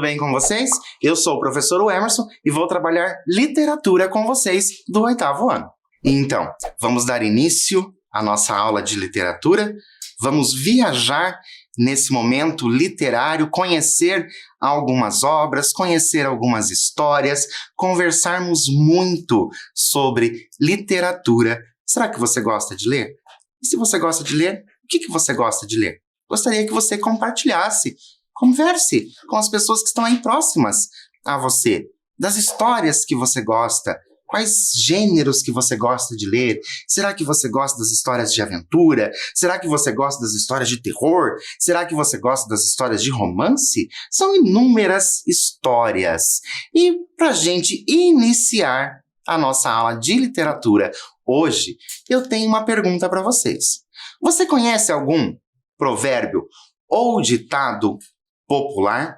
bem com vocês? Eu sou o professor Emerson e vou trabalhar literatura com vocês do 8º ano. Então, vamos dar início à nossa aula de literatura. Vamos viajar nesse momento literário, conhecer algumas obras, conhecer algumas histórias, conversarmos muito sobre literatura. Será que você gosta de ler? E se você gosta de ler, o que você gosta de ler? Gostaria que você compartilhasse, converse com as pessoas que estão aí próximas a você, das histórias que você gosta, quais gêneros que você gosta de ler. Será que você gosta das histórias de aventura? Será que você gosta das histórias de terror? Será que você gosta das histórias de romance? São inúmeras histórias. E para a gente iniciar a nossa aula de literatura hoje, eu tenho uma pergunta para vocês. Você conhece algum provérbio ou ditado popular?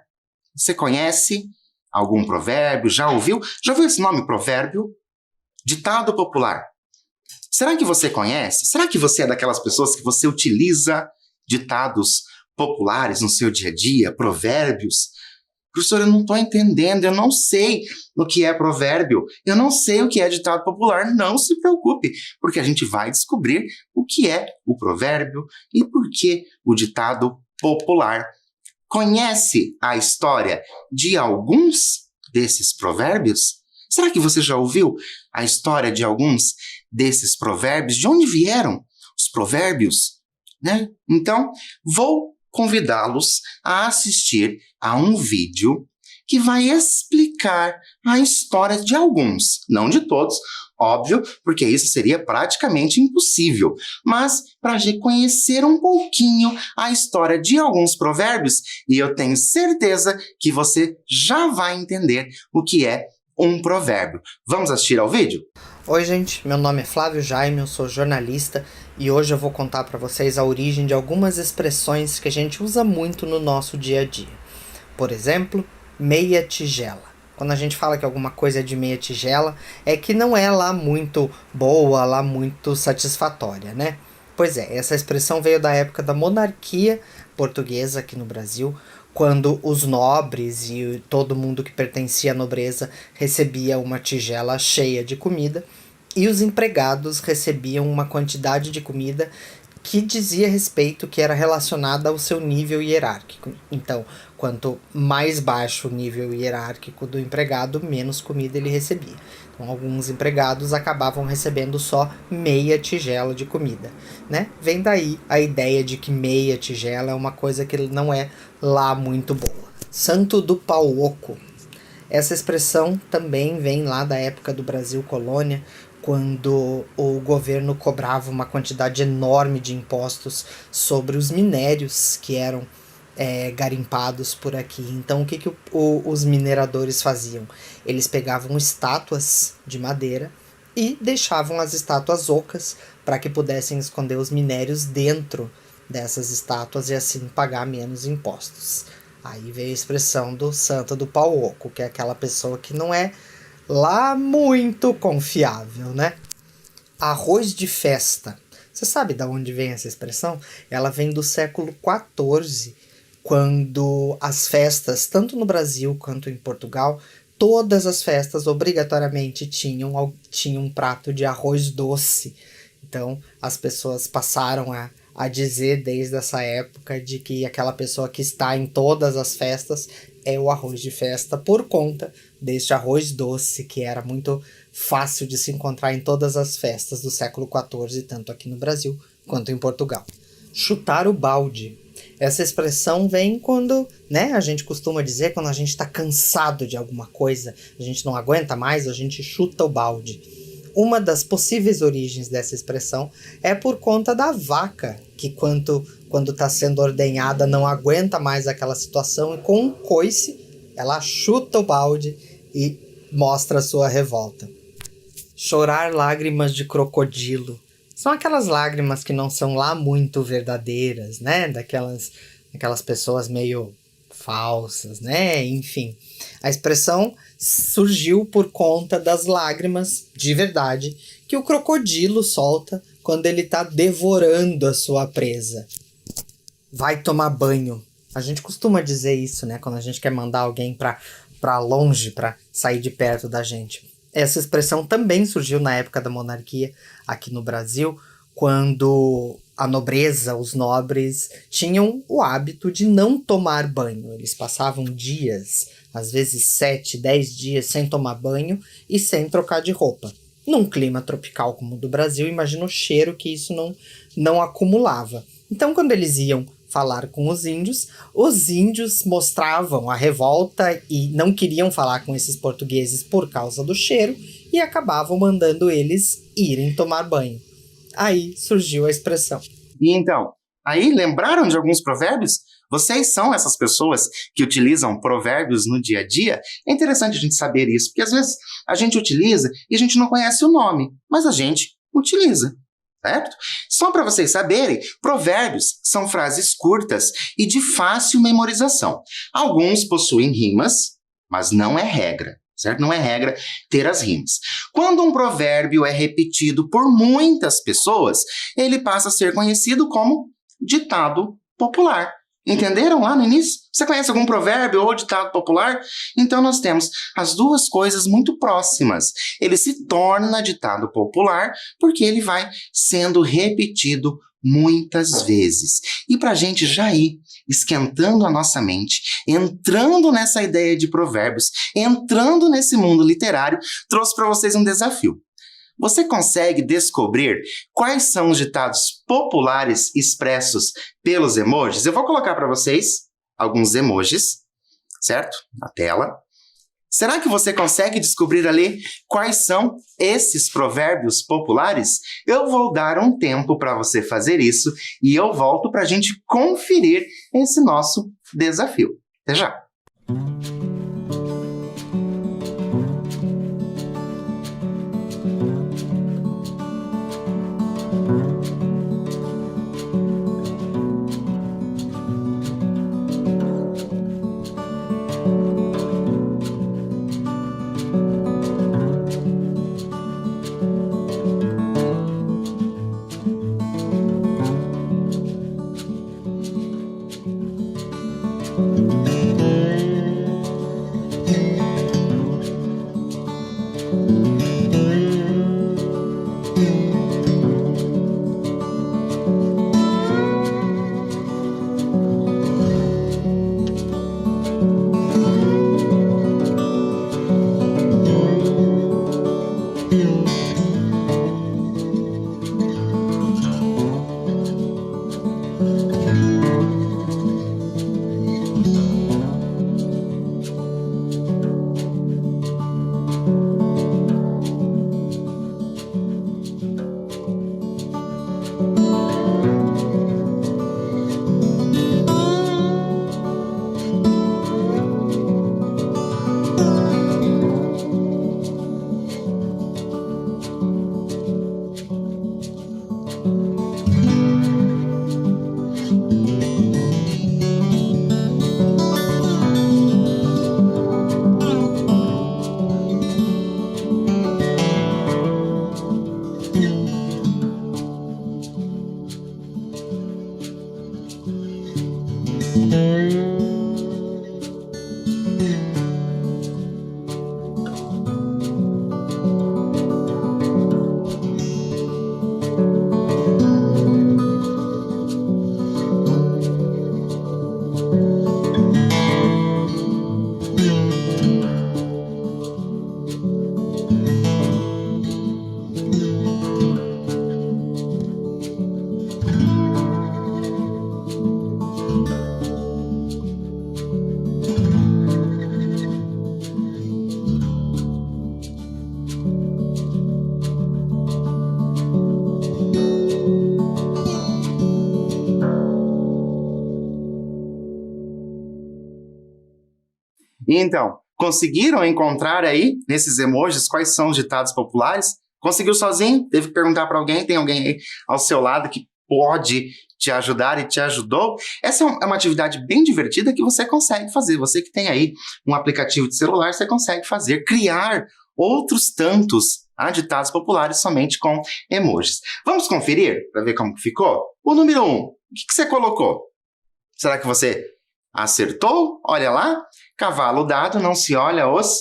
Você conhece algum provérbio? Já ouviu? Já ouviu esse nome, provérbio? Ditado popular. Será que você conhece? Será que você é daquelas pessoas que você utiliza ditados populares no seu dia a dia, provérbios? Professor, eu não estou entendendo, eu não sei o que é provérbio, eu não sei o que é ditado popular. Não se preocupe, porque a gente vai descobrir o que é o provérbio e por que o ditado popular. Conhece a história de alguns desses provérbios? Será que você já ouviu a história de alguns desses provérbios? De onde vieram os provérbios? Né? Então, vou convidá-los a assistir a um vídeo que vai explicar a história de alguns, não de todos, óbvio, porque isso seria praticamente impossível, mas para a gente conhecer um pouquinho a história de alguns provérbios, e eu tenho certeza que você já vai entender o que é um provérbio. Vamos assistir ao vídeo? Oi gente, meu nome é Flávio Jaime, eu sou jornalista e hoje eu vou contar para vocês a origem de algumas expressões que a gente usa muito no nosso dia a dia. Por exemplo, meia tigela. Quando a gente fala que alguma coisa é de meia tigela, é que não é lá muito boa, lá muito satisfatória, né? Pois é, essa expressão veio da época da monarquia portuguesa aqui no Brasil, quando os nobres e todo mundo que pertencia à nobreza recebia uma tigela cheia de comida e os empregados recebiam uma quantidade de comida que dizia respeito, que era relacionada ao seu nível hierárquico. Então, quanto mais baixo o nível hierárquico do empregado, menos comida ele recebia. Então, alguns empregados acabavam recebendo só meia tigela de comida, né? Vem daí a ideia de que meia tigela é uma coisa que não é lá muito boa. Santo do pau oco. Essa expressão também vem lá da época do Brasil colônia, quando o governo cobrava uma quantidade enorme de impostos sobre os minérios que eram garimpados por aqui. Então o que os mineradores faziam? Eles pegavam estátuas de madeira e deixavam as estátuas ocas para que pudessem esconder os minérios dentro dessas estátuas e assim pagar menos impostos. Aí veio a expressão do santo do pau oco, que é aquela pessoa que não é lá muito confiável, né? Arroz de festa. Você sabe de onde vem essa expressão? Ela vem do século XIV, quando as festas, tanto no Brasil quanto em Portugal, todas as festas obrigatoriamente tinham um prato de arroz doce. Então as pessoas passaram a dizer desde essa época de que aquela pessoa que está em todas as festas é o arroz de festa por conta deste arroz doce que era muito fácil de se encontrar em todas as festas do século XIV, tanto aqui no Brasil quanto em Portugal. Chutar o balde. Essa expressão vem quando, né, a gente costuma dizer quando a gente está cansado de alguma coisa, a gente não aguenta mais, a gente chuta o balde. Uma das possíveis origens dessa expressão é por conta da vaca, que quando está sendo ordenhada não aguenta mais aquela situação e com um coice ela chuta o balde e mostra a sua revolta. Chorar lágrimas de crocodilo. São aquelas lágrimas que não são lá muito verdadeiras, né? Daquelas pessoas meio falsas, né? Enfim, a expressão surgiu por conta das lágrimas de verdade que o crocodilo solta quando ele está devorando a sua presa. Vai tomar banho. A gente costuma dizer isso, né? Quando a gente quer mandar alguém para longe, para sair de perto da gente. Essa expressão também surgiu na época da monarquia aqui no Brasil, quando a nobreza, os nobres, tinham o hábito de não tomar banho. Eles passavam dias, às vezes 7, 10 dias sem tomar banho e sem trocar de roupa. Num clima tropical como o do Brasil, imagina o cheiro que isso não acumulava. Então, quando eles iam falar com os índios mostravam a revolta e não queriam falar com esses portugueses por causa do cheiro e acabavam mandando eles irem tomar banho. Aí surgiu a expressão. E então, aí lembraram de alguns provérbios? Vocês são essas pessoas que utilizam provérbios no dia a dia? É interessante a gente saber isso, porque às vezes a gente utiliza e a gente não conhece o nome, mas a gente utiliza. Certo? Só para vocês saberem, provérbios são frases curtas e de fácil memorização. Alguns possuem rimas, mas não é regra, certo? Não é regra ter as rimas. Quando um provérbio é repetido por muitas pessoas, ele passa a ser conhecido como ditado popular. Entenderam lá no início? Você conhece algum provérbio ou ditado popular? Então nós temos as duas coisas muito próximas. Ele se torna ditado popular porque ele vai sendo repetido muitas vezes. E para a gente já ir esquentando a nossa mente, entrando nessa ideia de provérbios, entrando nesse mundo literário, trouxe para vocês um desafio. Você consegue descobrir quais são os ditados populares expressos pelos emojis? Eu vou colocar para vocês alguns emojis, certo? Na tela. Será que você consegue descobrir ali quais são esses provérbios populares? Eu vou dar um tempo para você fazer isso e eu volto para a gente conferir esse nosso desafio. Até já! E então, conseguiram encontrar aí, nesses emojis, quais são os ditados populares? Conseguiu sozinho? Teve que perguntar para alguém? Tem alguém aí ao seu lado que pode te ajudar e te ajudou? Essa é uma atividade bem divertida que você consegue fazer. Você que tem aí um aplicativo de celular, você consegue fazer, criar outros tantos ditados populares somente com emojis. Vamos conferir para ver como ficou? O número 1, o que você colocou? Será que você Acertou? Olha lá. Cavalo dado não se olha os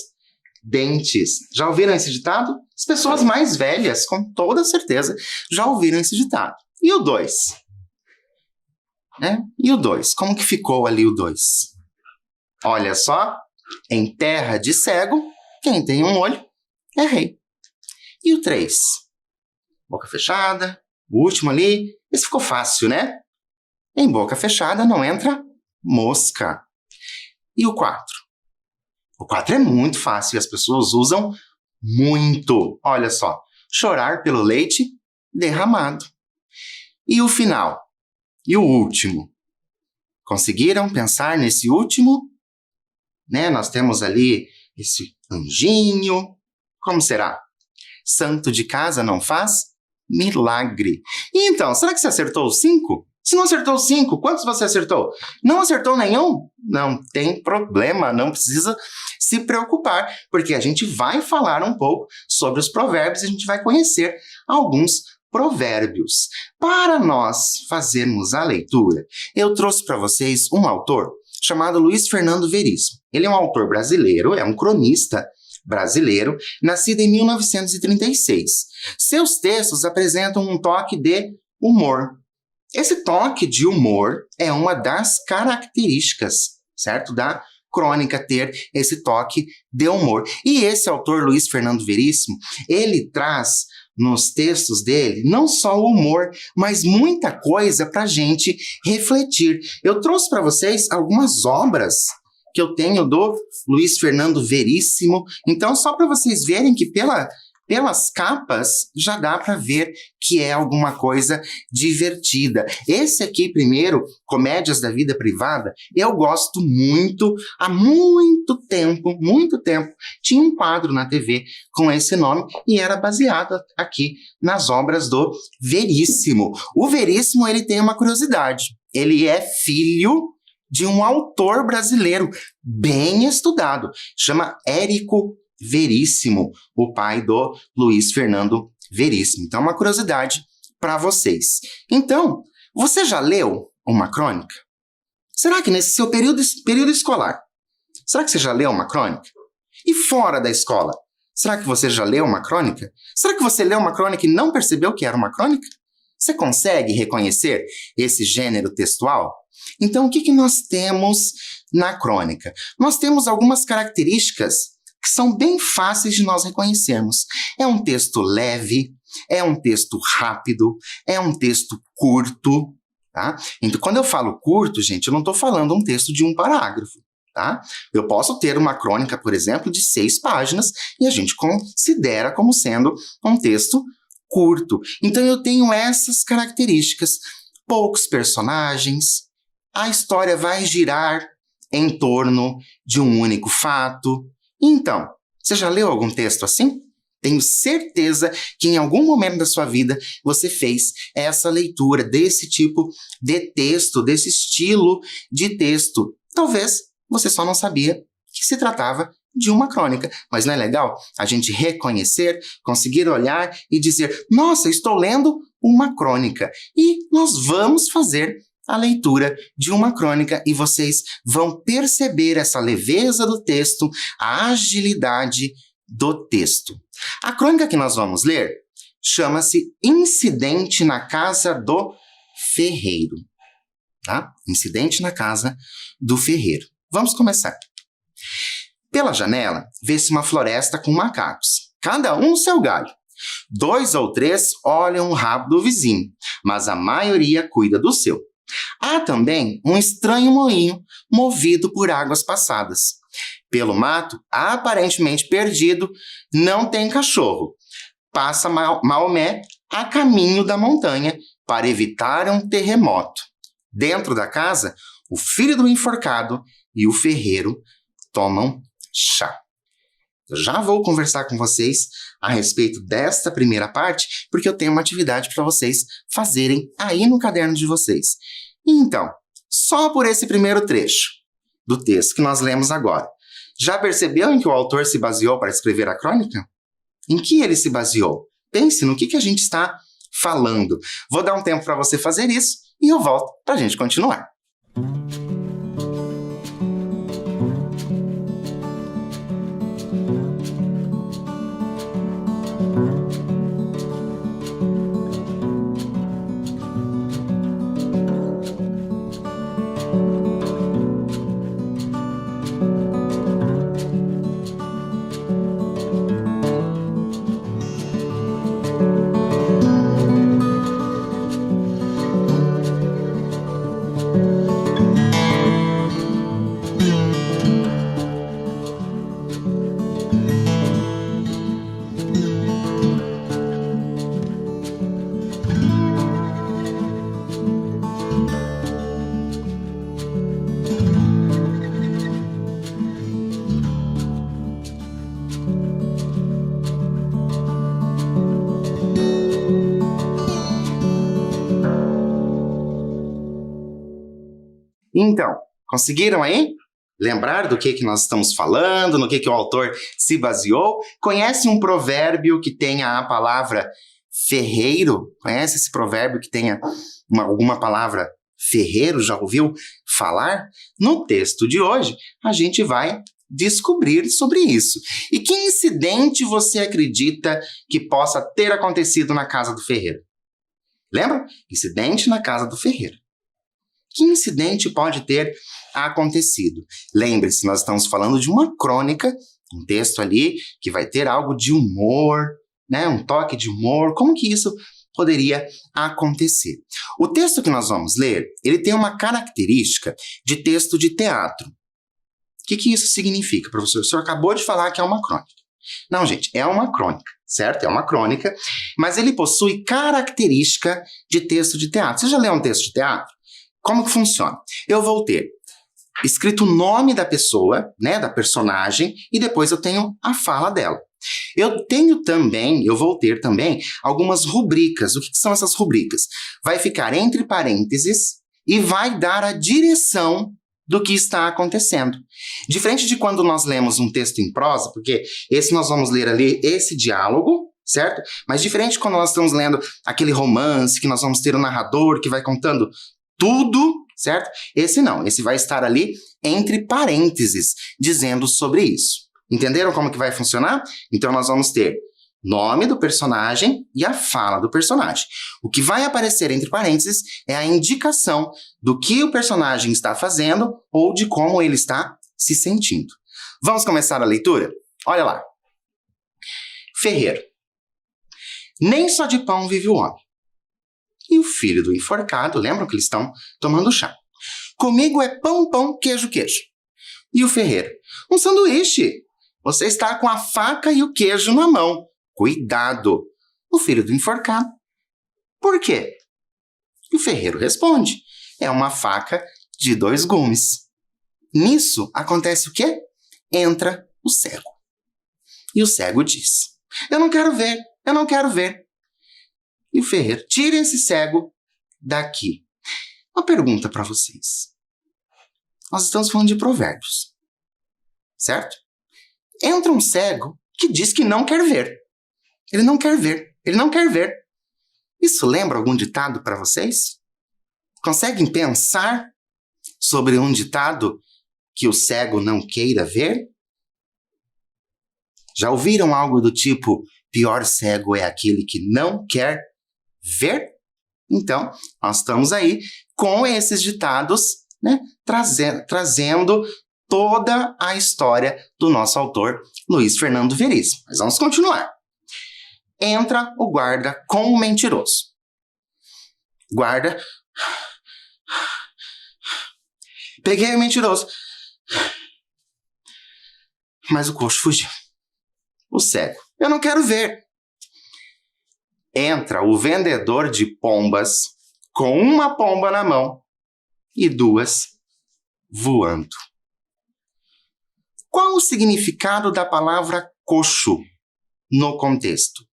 dentes. Já ouviram esse ditado? As pessoas mais velhas, com toda certeza, já ouviram esse ditado. E o 2? E o 2? Como que ficou ali o 2? Olha só. Em terra de cego, quem tem um olho é rei. E o 3? Boca fechada. O último ali. Esse ficou fácil, né? Em boca fechada não entra mosca. E o 4? O 4 é muito fácil e as pessoas usam muito. Olha só. Chorar pelo leite derramado. E o final? E o último? Conseguiram pensar nesse último? Nós temos ali esse anjinho. Como será? Santo de casa não faz milagre. E então, será que você acertou os 5? Se não acertou os 5, quantos você acertou? Não acertou nenhum? Não tem problema, não precisa se preocupar, porque a gente vai falar um pouco sobre os provérbios e a gente vai conhecer alguns provérbios. Para nós fazermos a leitura, eu trouxe para vocês um autor chamado Luiz Fernando Veríssimo. Ele é um autor brasileiro, é um cronista brasileiro, nascido em 1936. Seus textos apresentam um toque de humor. Esse toque de humor é uma das características, certo? Da crônica ter esse toque de humor. E esse autor, Luiz Fernando Veríssimo, ele traz nos textos dele não só o humor, mas muita coisa para a gente refletir. Eu trouxe para vocês algumas obras que eu tenho do Luiz Fernando Veríssimo. Então, só para vocês verem que pelas capas já dá para ver que é alguma coisa divertida. Esse aqui, primeiro, Comédias da Vida Privada, eu gosto muito. Há muito tempo, tinha um quadro na TV com esse nome e era baseado aqui nas obras do Veríssimo. O Veríssimo, ele tem uma curiosidade. Ele é filho de um autor brasileiro bem estudado. Chama Érico Veríssimo, o pai do Luiz Fernando Veríssimo. Então, uma curiosidade para vocês. Então, você já leu uma crônica? Será que nesse seu período escolar, será que você já leu uma crônica? E fora da escola, será que você já leu uma crônica? Será que você leu uma crônica e não percebeu que era uma crônica? Você consegue reconhecer esse gênero textual? Então, o que nós temos na crônica? Nós temos algumas características que são bem fáceis de nós reconhecermos. É um texto leve, é um texto rápido, é um texto curto, tá? Então, quando eu falo curto, gente, eu não estou falando um texto de um parágrafo, tá? Eu posso ter uma crônica, por exemplo, de 6 páginas e a gente considera como sendo um texto curto. Então, eu tenho essas características. Poucos personagens, a história vai girar em torno de um único fato. Então, você já leu algum texto assim? Tenho certeza que em algum momento da sua vida você fez essa leitura desse tipo de texto, desse estilo de texto. Talvez você só não sabia que se tratava de uma crônica. Mas não é legal a gente reconhecer, conseguir olhar e dizer: nossa, estou lendo uma crônica. E nós vamos fazer a leitura de uma crônica e vocês vão perceber essa leveza do texto, a agilidade do texto. A crônica que nós vamos ler chama-se Incidente na Casa do Ferreiro. Tá? Incidente na Casa do Ferreiro. Vamos começar. Pela janela, vê-se uma floresta com macacos, cada um seu galho. 2 ou 3 olham o rabo do vizinho, mas a maioria cuida do seu. Há também um estranho moinho movido por águas passadas. Pelo mato, aparentemente perdido, não tem cachorro. Passa Maomé a caminho da montanha para evitar um terremoto. Dentro da casa, o filho do enforcado e o ferreiro tomam chá. Eu já vou conversar com vocês a respeito desta primeira parte, porque eu tenho uma atividade para vocês fazerem aí no caderno de vocês. Então, só por esse primeiro trecho do texto que nós lemos agora, já percebeu em que o autor se baseou para escrever a crônica? Em que ele se baseou? Pense no que a gente está falando. Vou dar um tempo para você fazer isso e eu volto para a gente continuar. Então, conseguiram aí? Lembrar do que nós estamos falando, no que o autor se baseou? Conhece um provérbio que tenha a palavra ferreiro? Conhece esse provérbio que tenha alguma palavra ferreiro? Já ouviu falar? No texto de hoje, a gente vai descobrir sobre isso. E que incidente você acredita que possa ter acontecido na casa do ferreiro? Lembra? Incidente na casa do ferreiro. Que incidente pode ter acontecido? Lembre-se, nós estamos falando de uma crônica, um texto ali que vai ter algo de humor, né? Um toque de humor. Como que isso poderia acontecer? O texto que nós vamos ler, ele tem uma característica de texto de teatro. O que isso significa, professor? O senhor acabou de falar que é uma crônica. Não, gente, é uma crônica, certo? É uma crônica, mas ele possui característica de texto de teatro. Você já leu um texto de teatro? Como que funciona? Eu vou ter escrito o nome da pessoa, né, da personagem, e depois eu tenho a fala dela. Eu vou ter também algumas rubricas. O que são essas rubricas? Vai ficar entre parênteses e vai dar a direção do que está acontecendo. Diferente de quando nós lemos um texto em prosa, porque esse nós vamos ler ali, esse diálogo, certo? Mas diferente quando nós estamos lendo aquele romance, que nós vamos ter um narrador que vai contando tudo, certo? Esse não, esse vai estar ali entre parênteses, dizendo sobre isso. Entenderam como que vai funcionar? Então nós vamos ter nome do personagem e a fala do personagem. O que vai aparecer entre parênteses é a indicação do que o personagem está fazendo ou de como ele está se sentindo. Vamos começar a leitura? Olha lá. Ferreiro. Nem só de pão vive o homem. E o filho do enforcado, lembram que eles estão tomando chá. Comigo é pão, pão, queijo, queijo. E o ferreiro. Um sanduíche. Você está com a faca e o queijo na mão. Cuidado! O filho do enforcado. Por quê? E o ferreiro responde. É uma faca de 2 gumes. Nisso acontece o quê? Entra o cego. E o cego diz. Eu não quero ver, eu não quero ver. E o ferreiro, tira esse cego daqui. Uma pergunta para vocês. Nós estamos falando de provérbios. Certo? Entra um cego que diz que não quer ver. Ele não quer ver. Ele não quer ver. Isso lembra algum ditado para vocês? Conseguem pensar sobre um ditado que o cego não queira ver? Já ouviram algo do tipo, pior cego é aquele que não quer ver? Então, nós estamos aí com esses ditados, né, trazendo toda a história do nosso autor, Luiz Fernando Veríssimo. Mas vamos continuar. Entra o guarda com o mentiroso. Guarda. Peguei o mentiroso. Mas o coxo fugiu. O cego. Eu não quero ver. Entra o vendedor de pombas com uma pomba na mão e 2 voando. Qual o significado da palavra coxo no contexto?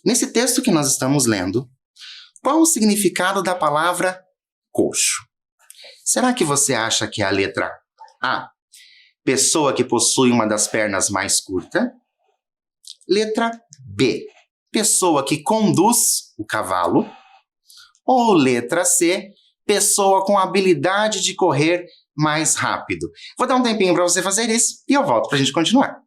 Nesse texto que nós estamos lendo, qual o significado da palavra coxo? Será que você acha que é a letra A, pessoa que possui uma das pernas mais curtas? Letra B, pessoa que conduz o cavalo? Ou letra C, pessoa com habilidade de correr mais rápido? Vou dar um tempinho para você fazer isso e eu volto para a gente continuar.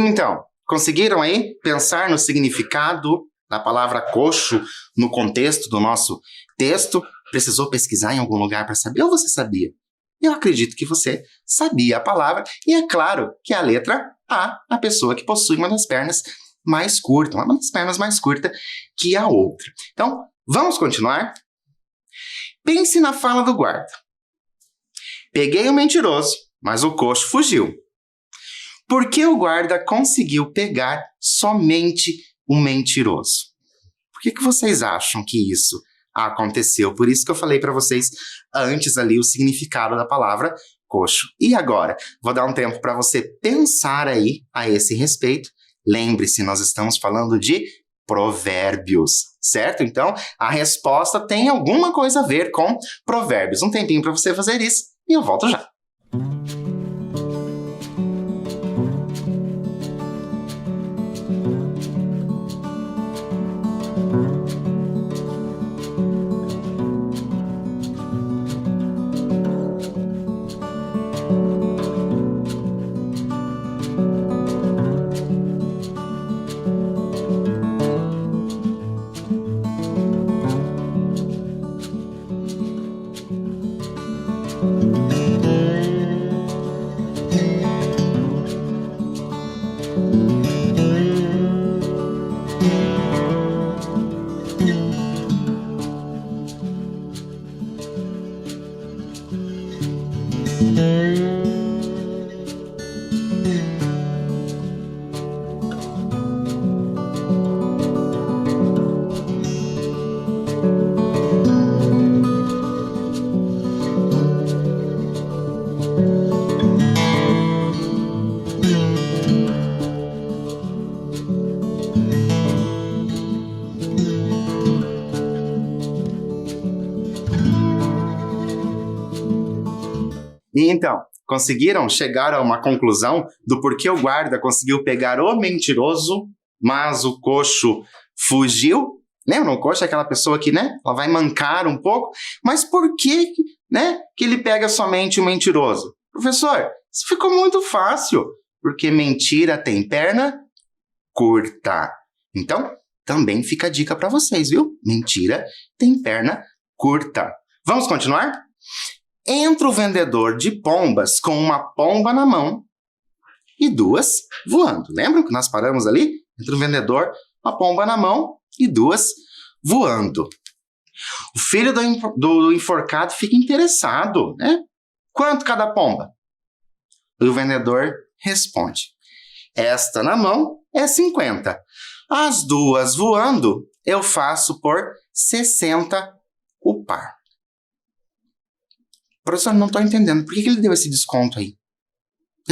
Então, conseguiram aí pensar no significado da palavra coxo no contexto do nosso texto? Precisou pesquisar em algum lugar para saber ou você sabia? Eu acredito que você sabia a palavra e é claro que a letra A pessoa que possui uma das pernas mais curta, uma das pernas mais curta que a outra. Então, vamos continuar? Pense na fala do guarda. Peguei o mentiroso, mas o coxo fugiu. Por que o guarda conseguiu pegar somente o mentiroso? Por que vocês acham que isso aconteceu? Por isso que eu falei para vocês antes ali o significado da palavra coxo. E agora, vou dar um tempo para você pensar aí a esse respeito. Lembre-se, nós estamos falando de provérbios, certo? Então, a resposta tem alguma coisa a ver com provérbios. Um tempinho para você fazer isso e eu volto já. E então, conseguiram chegar a uma conclusão do porquê o guarda conseguiu pegar o mentiroso, mas o coxo fugiu? Lembram? O coxo é aquela pessoa que, né, ela vai mancar um pouco. Mas por que, né, que ele pega somente o mentiroso? Professor, isso ficou muito fácil. Porque mentira tem perna curta. Então, também fica a dica para vocês, viu? Mentira tem perna curta. Vamos continuar? Entra o vendedor de pombas com uma pomba na mão e duas voando. Lembram que nós paramos ali? Entra o vendedor, uma pomba na mão e duas voando. O filho do enforcado fica interessado, né? Quanto cada pomba? E o vendedor responde: esta na mão é 50. As duas voando eu faço por 60 o par. Professor, não estou entendendo. Por que ele deu esse desconto aí?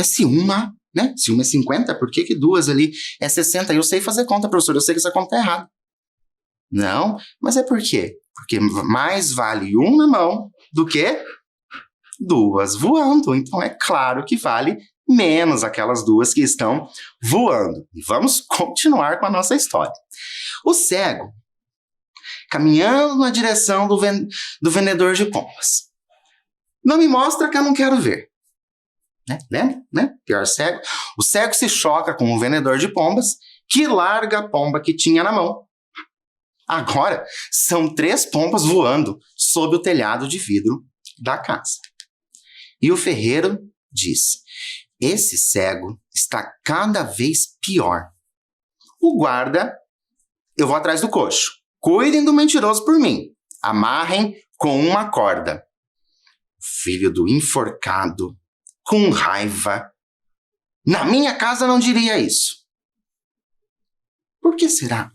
Se uma, né? Se uma é 50, por que duas ali é 60? Eu sei fazer conta, professor. Eu sei que essa conta é errada. Não, mas é por quê? Porque mais vale um na mão do que duas voando. Então é claro que vale menos aquelas duas que estão voando. E vamos continuar com a nossa história. O cego, caminhando na direção do vendedor de pombas. Não me mostra que eu não quero ver. Né? Lembra? Né? Pior cego. O cego se choca com o vendedor de pombas, que larga a pomba que tinha na mão. Agora, são 3 pombas voando sob o telhado de vidro da casa. E o ferreiro diz: esse cego está cada vez pior. O guarda, eu vou atrás do coxo. Cuidem do mentiroso por mim. Amarrem com uma corda. Filho do enforcado, com raiva. Na minha casa não diria isso. Por que será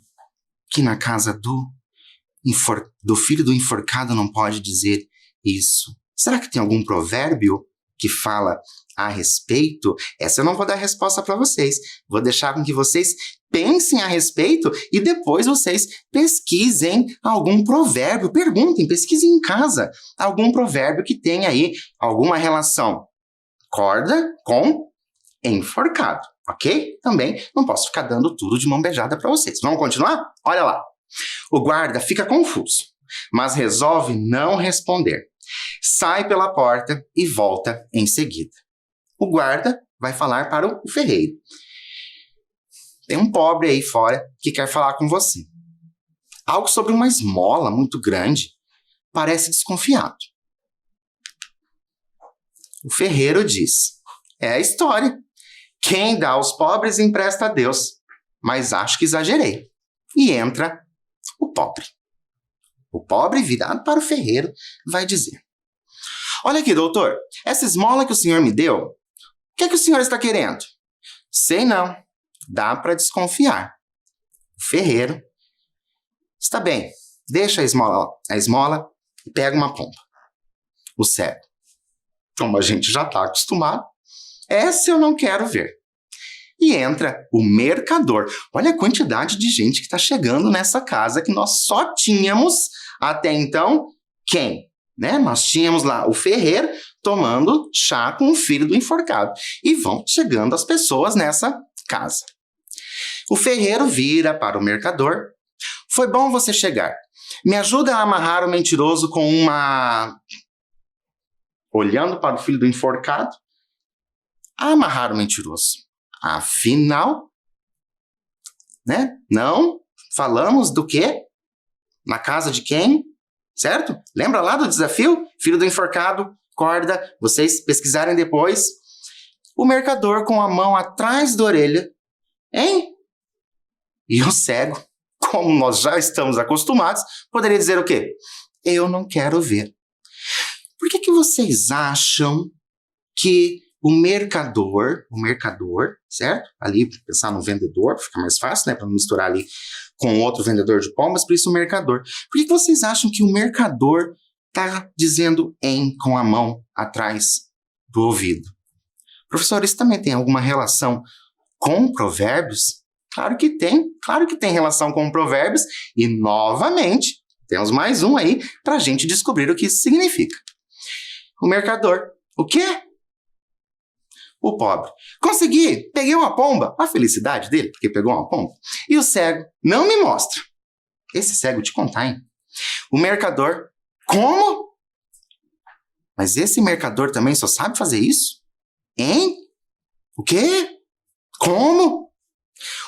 que na casa do filho do enforcado não pode dizer isso? Será que tem algum provérbio que fala a respeito? Essa eu não vou dar resposta para vocês. Vou deixar com que vocês pensem a respeito e depois vocês pesquisem algum provérbio. Perguntem, pesquisem em casa algum provérbio que tenha aí alguma relação corda com enforcado, ok? Também não posso ficar dando tudo de mão beijada para vocês. Vamos continuar? Olha lá. O guarda fica confuso, mas resolve não responder. Sai pela porta e volta em seguida. O guarda vai falar para o ferreiro: tem um pobre aí fora que quer falar com você. Algo sobre uma esmola muito grande parece desconfiado. O ferreiro diz: é a história. Quem dá aos pobres empresta a Deus. Mas acho que exagerei. E entra o pobre. O pobre, virado para o ferreiro, vai dizer: olha aqui, doutor, essa esmola que o senhor me deu, o que é que o senhor está querendo? Sei não, dá para desconfiar. O ferreiro: está bem, deixa a esmola e pega uma pomba. O cego: como a gente já está acostumado, essa eu não quero ver. E entra o mercador. Olha a quantidade de gente que está chegando nessa casa que nós só tínhamos até então quem? Nós tínhamos lá o ferreiro tomando chá com o filho do enforcado. E vão chegando as pessoas nessa casa. O ferreiro vira para o mercador: foi bom você chegar. Me ajuda a amarrar o mentiroso com uma... Olhando para o filho do enforcado. Amarrar o mentiroso. Afinal, não falamos do quê? Na casa de quem? Certo? Lembra lá do desafio? Filho do enforcado, corda, vocês pesquisarem depois. O mercador com a mão atrás da orelha. Hein? E o cego, como nós já estamos acostumados, poderia dizer o quê? Eu não quero ver. Por que vocês acham que o mercador, certo? Ali, pensar no vendedor, fica mais fácil, para não misturar ali com outro vendedor de pombas, por isso o mercador. Por que vocês acham que o mercador está dizendo com a mão atrás do ouvido? Professor, isso também tem alguma relação com provérbios? Claro que tem relação com provérbios, e novamente, temos mais um aí para a gente descobrir o que isso significa. O mercador: o quê? O pobre: consegui, peguei uma pomba. A felicidade dele, porque pegou uma pomba. E o cego: não me mostra. Esse cego te contar, hein? O mercador: como? Mas esse mercador também só sabe fazer isso? Hein? O quê? Como?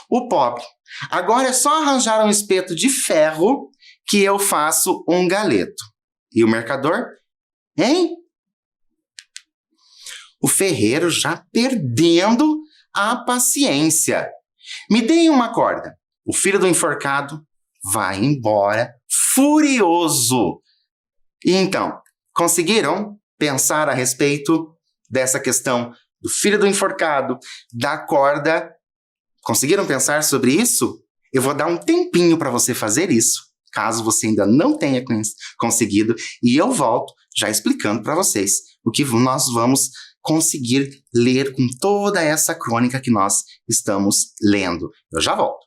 O pobre: agora é só arranjar um espeto de ferro que eu faço um galeto. E o mercador: hein? O ferreiro já perdendo a paciência. Me deem uma corda. O filho do enforcado vai embora furioso. E então, conseguiram pensar a respeito dessa questão do filho do enforcado, da corda? Conseguiram pensar sobre isso? Eu vou dar um tempinho para você fazer isso, caso você ainda não tenha conseguido, e eu volto já explicando para vocês o que nós vamos conseguir ler com toda essa crônica que nós estamos lendo. Eu já volto.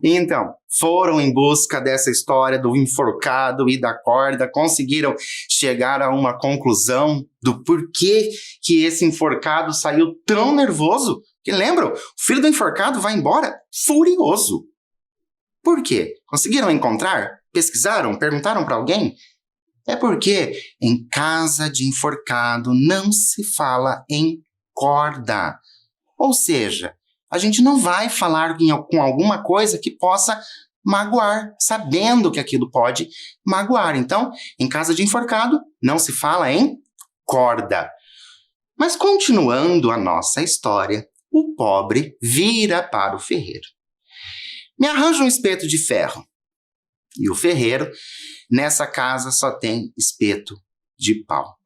Então, foram em busca dessa história do enforcado e da corda, conseguiram chegar a uma conclusão do porquê que esse enforcado saiu tão nervoso Porque lembram? O filho do enforcado vai embora furioso. Por quê? Conseguiram encontrar? Pesquisaram? Perguntaram para alguém? É porque em casa de enforcado não se fala em corda. Ou seja, a gente não vai falar com alguma coisa que possa magoar, sabendo que aquilo pode magoar. Então, em casa de enforcado, não se fala em corda. Mas continuando a nossa história, o pobre vira para o ferreiro. Me arranja um espeto de ferro. E o ferreiro, nessa casa só tem espeto de pau.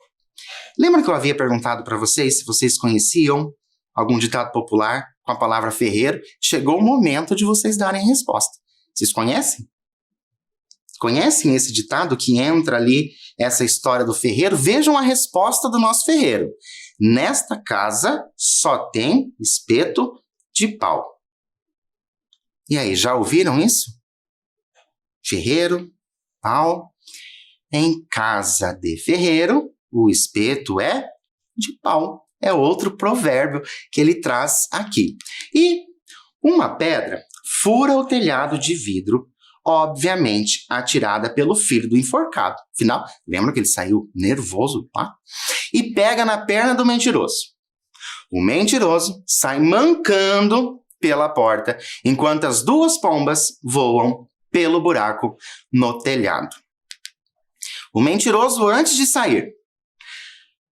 Lembra que eu havia perguntado para vocês se vocês conheciam algum ditado popular com a palavra ferreiro? Chegou o momento de vocês darem a resposta. Vocês conhecem? Conhecem esse ditado que entra ali, essa história do ferreiro? Vejam a resposta do nosso ferreiro. Nesta casa só tem espeto de pau. E aí, já ouviram isso? Ferreiro, pau. Em casa de ferreiro, o espeto é de pau. É outro provérbio que ele traz aqui. E uma pedra fura o telhado de vidro, obviamente atirada pelo filho do enforcado. Afinal, lembra que ele saiu nervoso, tá? E pega na perna do mentiroso. O mentiroso sai mancando pela porta, enquanto as duas pombas voam pelo buraco no telhado. O mentiroso, antes de sair,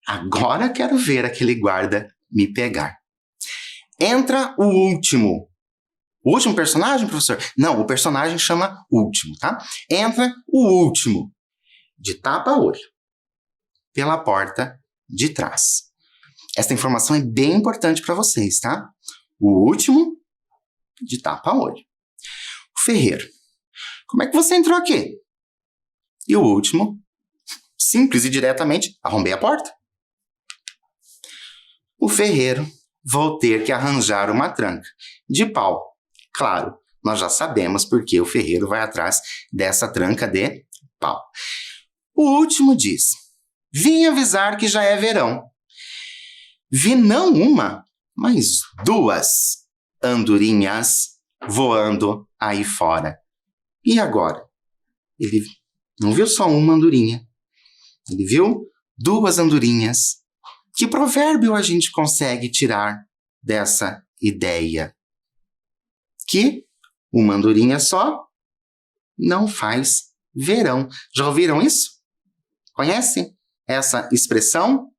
agora quero ver aquele guarda me pegar. Entra o último. O último personagem, professor? Não, o personagem chama último, tá? Entra o último, de tapa-olho, pela porta de trás. Essa informação é bem importante para vocês, tá? O último, de tapa-olho. O ferreiro. Como é que você entrou aqui? E o último, simples e diretamente, arrombei a porta. O ferreiro, vou ter que arranjar uma tranca de pau. Claro, nós já sabemos porque o ferreiro vai atrás dessa tranca de pau. O último diz: vim avisar que já é verão. Vi não uma, mas duas andorinhas voando aí fora. E agora? Ele não viu só uma andorinha. Ele viu duas andorinhas. Que provérbio a gente consegue tirar dessa ideia? Que uma andorinha só não faz verão. Já ouviram isso? Conhecem essa expressão?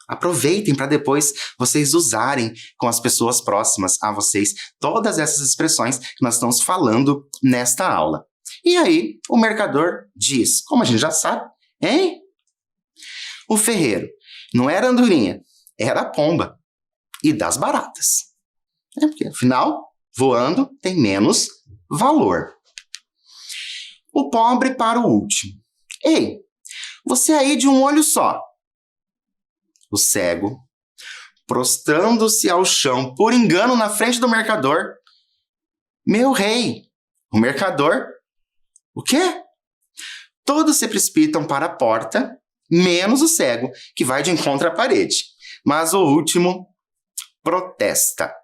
Aproveitem para depois vocês usarem com as pessoas próximas a vocês todas essas expressões que nós estamos falando nesta aula. E aí, o mercador diz, como a gente já sabe, hein? O ferreiro não era andorinha, era a pomba. E das baratas. Porque, afinal, voando tem menos valor. O pobre para o último. Ei, você aí de um olho só. O cego, prostrando-se ao chão por engano na frente do mercador. Meu rei, o mercador. O quê? Todos se precipitam para a porta, menos o cego, que vai de encontro à parede. Mas o último protesta.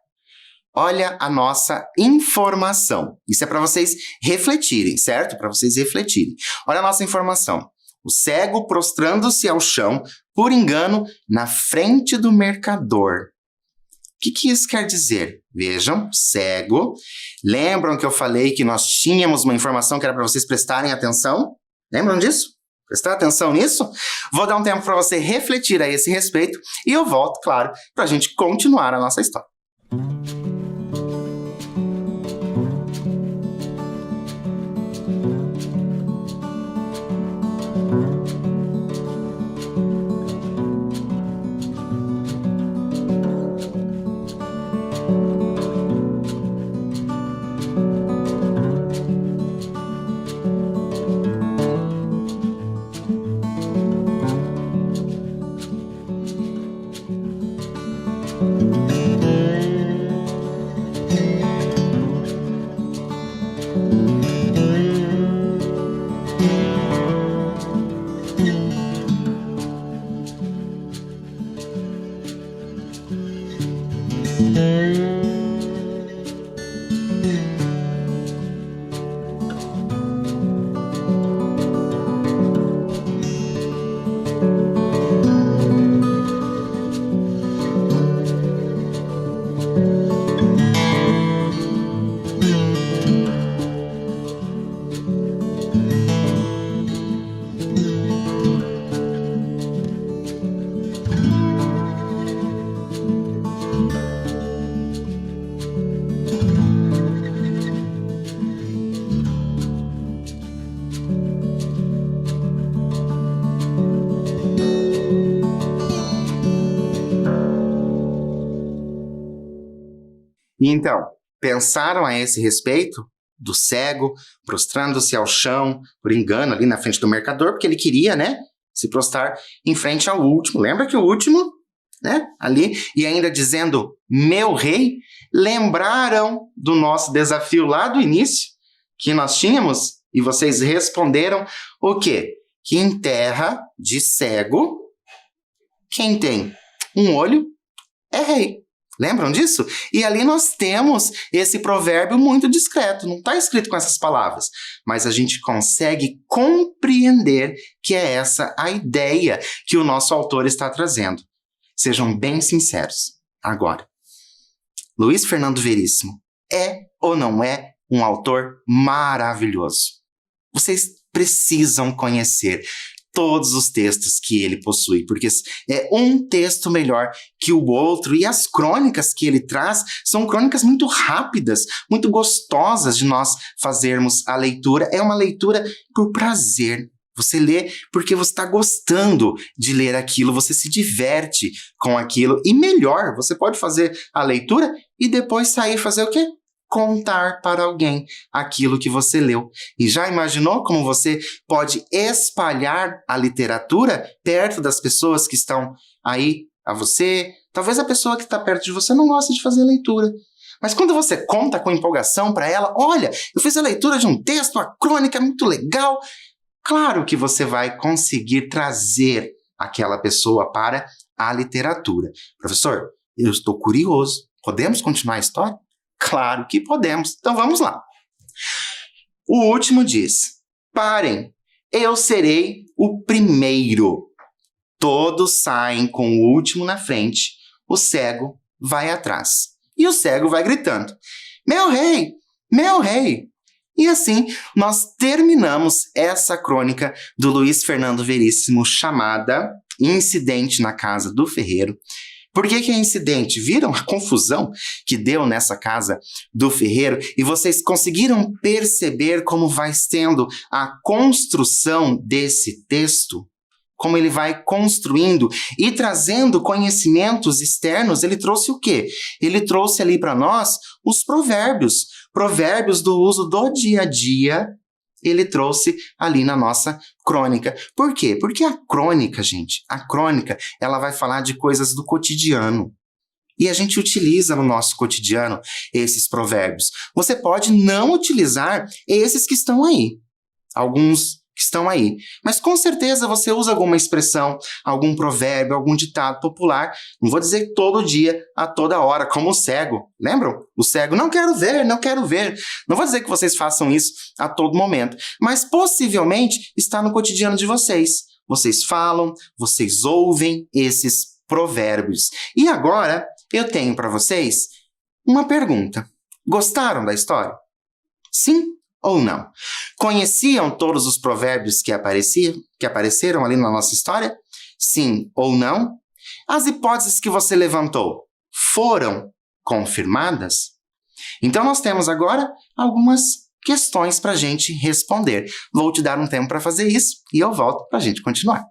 Olha a nossa informação. Isso é para vocês refletirem, certo? Para vocês refletirem. Olha a nossa informação. O cego prostrando-se ao chão, por engano, na frente do mercador. O que isso quer dizer? Vejam, cego. Lembram que eu falei que nós tínhamos uma informação que era para vocês prestarem atenção? Lembram disso? Prestar atenção nisso? Vou dar um tempo para você refletir a esse respeito e eu volto, claro, para a gente continuar a nossa história. E então, pensaram a esse respeito do cego, prostrando-se ao chão, por engano, ali na frente do mercador, porque ele queria, né, se prostrar em frente ao último. Lembra que o último, né, ali, e ainda dizendo, meu rei, lembraram do nosso desafio lá do início, que nós tínhamos, e vocês responderam o quê? Que em terra de cego, quem tem um olho é rei. Lembram disso? E ali nós temos esse provérbio muito discreto, não está escrito com essas palavras, mas a gente consegue compreender que é essa a ideia que o nosso autor está trazendo. Sejam bem sinceros. Agora, Luiz Fernando Veríssimo é ou não é um autor maravilhoso? Vocês precisam conhecer todos os textos que ele possui, porque é um texto melhor que o outro, e as crônicas que ele traz são crônicas muito rápidas, muito gostosas de nós fazermos a leitura. É uma leitura por prazer. Você lê porque você está gostando de ler aquilo, você se diverte com aquilo, e melhor, você pode fazer a leitura e depois sair fazer o quê? Contar para alguém aquilo que você leu. E já imaginou como você pode espalhar a literatura perto das pessoas que estão aí a você? Talvez a pessoa que está perto de você não goste de fazer leitura. Mas quando você conta com empolgação para ela, olha, eu fiz a leitura de um texto, uma crônica muito legal, claro que você vai conseguir trazer aquela pessoa para a literatura. Professor, eu estou curioso. Podemos continuar a história? Claro que podemos. Então vamos lá. O último diz: parem, eu serei o primeiro. Todos saem com o último na frente. O cego vai atrás. E o cego vai gritando: meu rei! Meu rei! E assim nós terminamos essa crônica do Luiz Fernando Veríssimo chamada Incidente na Casa do Ferreiro. Por que é incidente? Viram a confusão que deu nessa casa do ferreiro? E vocês conseguiram perceber como vai sendo a construção desse texto? Como ele vai construindo e trazendo conhecimentos externos. Ele trouxe o quê? Ele trouxe ali para nós os provérbios. Provérbios do uso do dia a dia. Ele trouxe ali na nossa crônica. Por quê? Porque a crônica, gente, ela vai falar de coisas do cotidiano. E a gente utiliza no nosso cotidiano esses provérbios. Você pode não utilizar esses que estão aí. Alguns que estão aí. Mas com certeza você usa alguma expressão, algum provérbio, algum ditado popular. Não vou dizer todo dia, a toda hora, como o cego. Lembram? O cego, não quero ver, não quero ver. Não vou dizer que vocês façam isso a todo momento, mas possivelmente está no cotidiano de vocês. Vocês falam, vocês ouvem esses provérbios. E agora eu tenho para vocês uma pergunta. Gostaram da história? Sim ou não? Conheciam todos os provérbios que apareceram ali na nossa história? Sim ou não? As hipóteses que você levantou foram confirmadas? Então nós temos agora algumas questões para a gente responder. Vou te dar um tempo para fazer isso e eu volto para a gente continuar.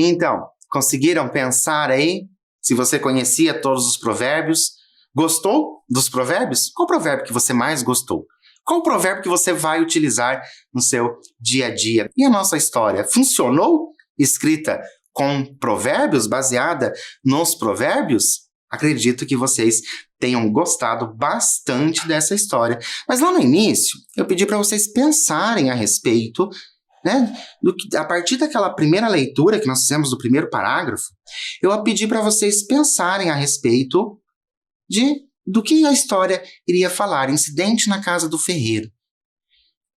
Então, conseguiram pensar aí? Se você conhecia todos os provérbios? Gostou dos provérbios? Qual provérbio que você mais gostou? Qual provérbio que você vai utilizar no seu dia a dia? E a nossa história funcionou? Escrita com provérbios, baseada nos provérbios? Acredito que vocês tenham gostado bastante dessa história. Mas lá no início, eu pedi para vocês pensarem a respeito, né, a partir daquela primeira leitura que nós fizemos do primeiro parágrafo, eu pedi para vocês pensarem a respeito do que a história iria falar, incidente na casa do ferreiro. O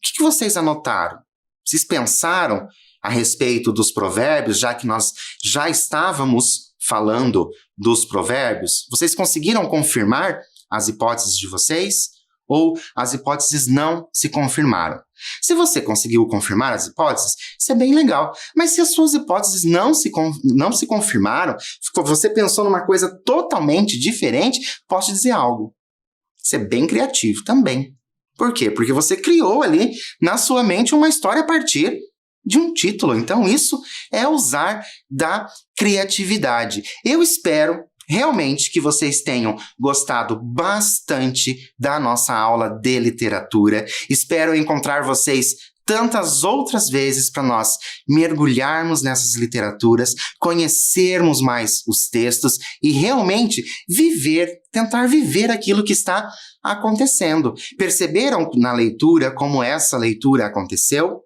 que vocês anotaram? Vocês pensaram a respeito dos provérbios, já que nós já estávamos falando dos provérbios? Vocês conseguiram confirmar as hipóteses de vocês? Ou as hipóteses não se confirmaram? Se você conseguiu confirmar as hipóteses, isso é bem legal. Mas se as suas hipóteses não se confirmaram, você pensou numa coisa totalmente diferente, posso te dizer algo. Você é bem criativo também. Por quê? Porque você criou ali na sua mente uma história a partir de um título. Então isso é usar da criatividade. Eu espero realmente que vocês tenham gostado bastante da nossa aula de literatura. Espero encontrar vocês tantas outras vezes para nós mergulharmos nessas literaturas, conhecermos mais os textos e realmente tentar viver aquilo que está acontecendo. Perceberam na leitura como essa leitura aconteceu?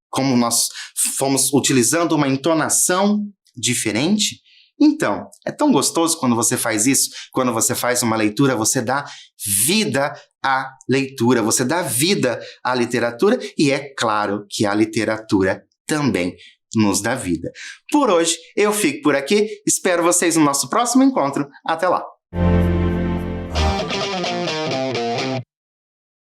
Como nós fomos utilizando uma entonação diferente? Então, é tão gostoso quando você faz isso, quando você faz uma leitura, você dá vida à leitura, você dá vida à literatura e é claro que a literatura também nos dá vida. Por hoje, eu fico por aqui, espero vocês no nosso próximo encontro. Até lá!